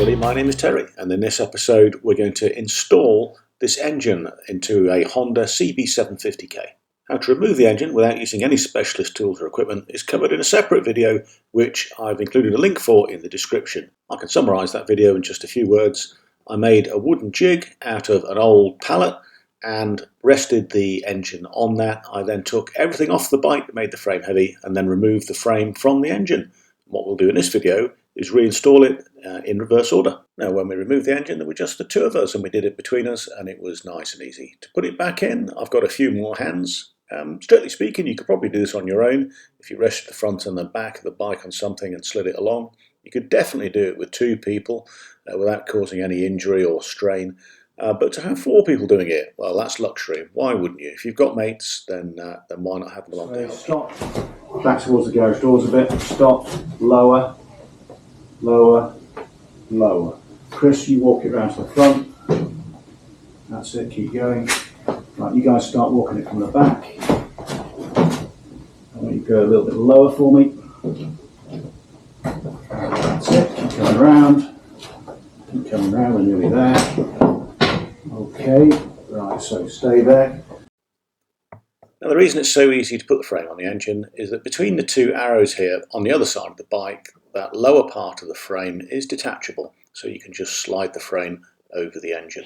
everybody, my name is Terry, and in this episode we're going to install this engine into a Honda CB750K. How to remove the engine without using any specialist tools or equipment is covered in a separate video which I've included a link for in the description. I can summarise that video in just a few words. I made a wooden jig out of an old pallet and rested the engine on that. I then took everything off the bike that made the frame heavy and then removed the frame from the engine. What we'll do in this video is reinstall it in reverse order. Now when we removed the engine there were just the two of us and we did it between us and it was nice and easy. To put it back in I've got a few more hands. Strictly speaking you could probably do this on your own if you rested the front and the back of the bike on something and slid it along. You could definitely do it with two people without causing any injury or strain. But to have four people doing it, well, that's luxury. Why wouldn't you? If you've got mates, then why not have them along to help? Stop, back towards the garage doors a bit, stop, lower, lower, lower. Chris, you walk it round to the front. That's it, keep going. Right, you guys start walking it from the back. I want you to go a little bit lower for me. That's it, keep coming round. Keep coming round, we're nearly there. Okay, right, so stay there. Now the reason it's so easy to put the frame on the engine is that between the two arrows here on the other side of the bike, that lower part of the frame is detachable, so you can just slide the frame over the engine.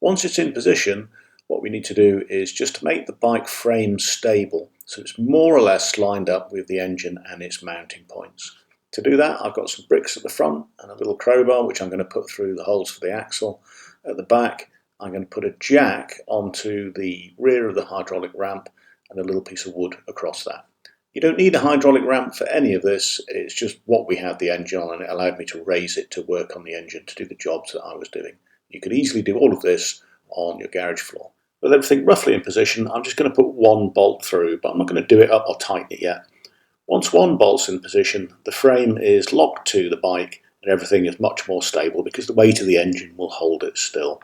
Once it's in position, what we need to do is just to make the bike frame stable, so it's more or less lined up with the engine and its mounting points. To do that, I've got some bricks at the front and a little crowbar which I'm going to put through the holes for the axle. At the back, I'm going to put a jack onto the rear of the hydraulic ramp and a little piece of wood across that. You don't need a hydraulic ramp for any of this, it's just what we had the engine on and it allowed me to raise it to work on the engine to do the jobs that I was doing. You could easily do all of this on your garage floor. With everything roughly in position, I'm just going to put one bolt through, but I'm not going to do it up or tighten it yet. Once one bolt's in position, the frame is locked to the bike and everything is much more stable because the weight of the engine will hold it still.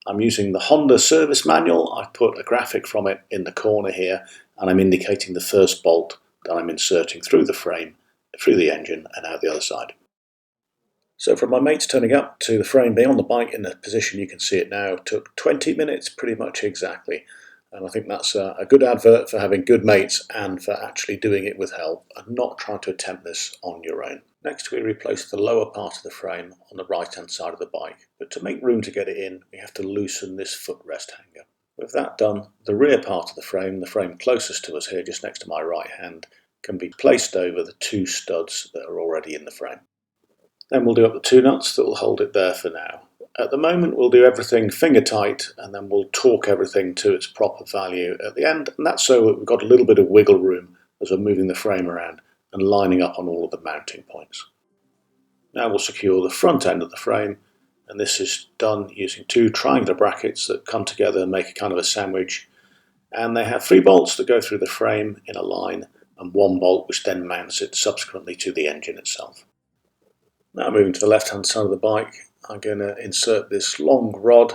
I'm using the Honda service manual. I've put a graphic from it in the corner here and I'm indicating the first bolt that I'm inserting through the frame, through the engine and out the other side. So from my mates turning up to the frame being on the bike in the position you can see it now took 20 minutes pretty much exactly. And I think that's a good advert for having good mates and for actually doing it with help and not trying to attempt this on your own. Next we replace the lower part of the frame on the right hand side of the bike, but to make room to get it in we have to loosen this footrest hanger. With that done, the rear part of the frame closest to us here just next to my right hand, can be placed over the two studs that are already in the frame. Then we'll do up the two nuts that will hold it there for now. At the moment we'll do everything finger tight and then we'll torque everything to its proper value at the end, and that's so that we've got a little bit of wiggle room as we're moving the frame around and lining up on all of the mounting points. Now we'll secure the front end of the frame, and this is done using two triangular brackets that come together and make a kind of a sandwich, and they have 3 bolts that go through the frame in a line and 1 bolt which then mounts it subsequently to the engine itself. Now moving to the left hand side of the bike, I'm going to insert this long rod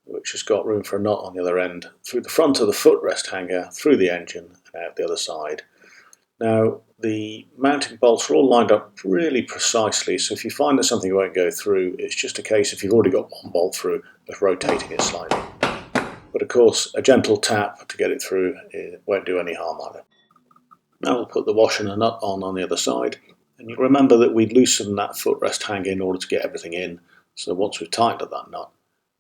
which has got room for a nut on the other end through the front of the footrest hanger, through the engine and out the other side. Now the mounting bolts are all lined up really precisely, so if you find that something won't go through, it's just a case if you've already got one bolt through of rotating it slightly. But of course a gentle tap to get it through won't do any harm either. Now we'll put the washer and a nut on the other side, and you'll remember that we loosened that footrest hanger in order to get everything in, so once we've tightened up that nut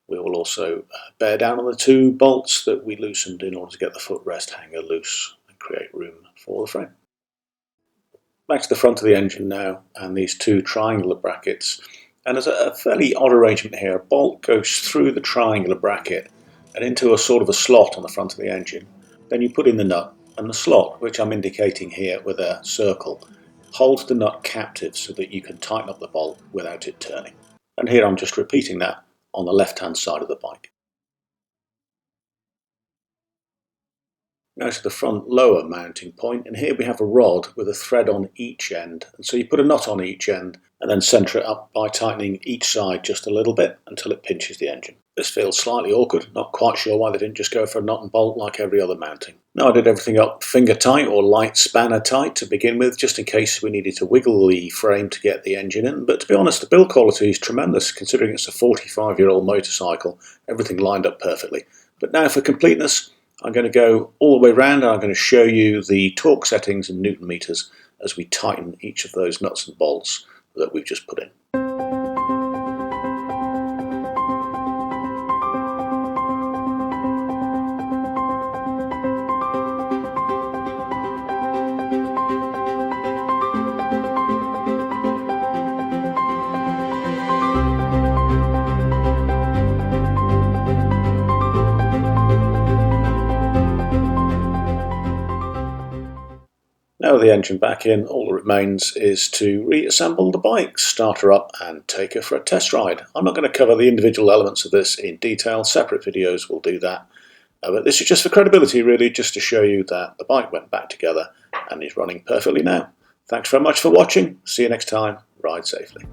we will also bear down on the 2 bolts that we loosened in order to get the footrest hanger loose and create room for the frame. Back to the front of the engine now, and these 2 triangular brackets, and there's a fairly odd arrangement here. A bolt goes through the triangular bracket and into a sort of a slot on the front of the engine. Then you put in the nut, and the slot, which I'm indicating here with a circle, holds the nut captive so that you can tighten up the bolt without it turning. And here I'm just repeating that on the left hand side of the bike. Now to the front lower mounting point, and here we have a rod with a thread on each end, and so you put a knot on each end and then centre it up by tightening each side just a little bit until it pinches the engine. This feels slightly awkward, not quite sure why they didn't just go for a nut and bolt like every other mounting. Now I did everything up finger tight or light spanner tight to begin with, just in case we needed to wiggle the frame to get the engine in, but to be honest the build quality is tremendous considering it's a 45-year-old motorcycle, everything lined up perfectly. But now for completeness, I'm going to go all the way around and I'm going to show you the torque settings in Newton meters as we tighten each of those nuts and bolts that we've just put in. Now with the engine back in, all that remains is to reassemble the bike, start her up and take her for a test ride. I'm not going to cover the individual elements of this in detail, separate videos will do that. But this is just for credibility really, just to show you that the bike went back together and is running perfectly now. Thanks very much for watching, see you next time, ride safely.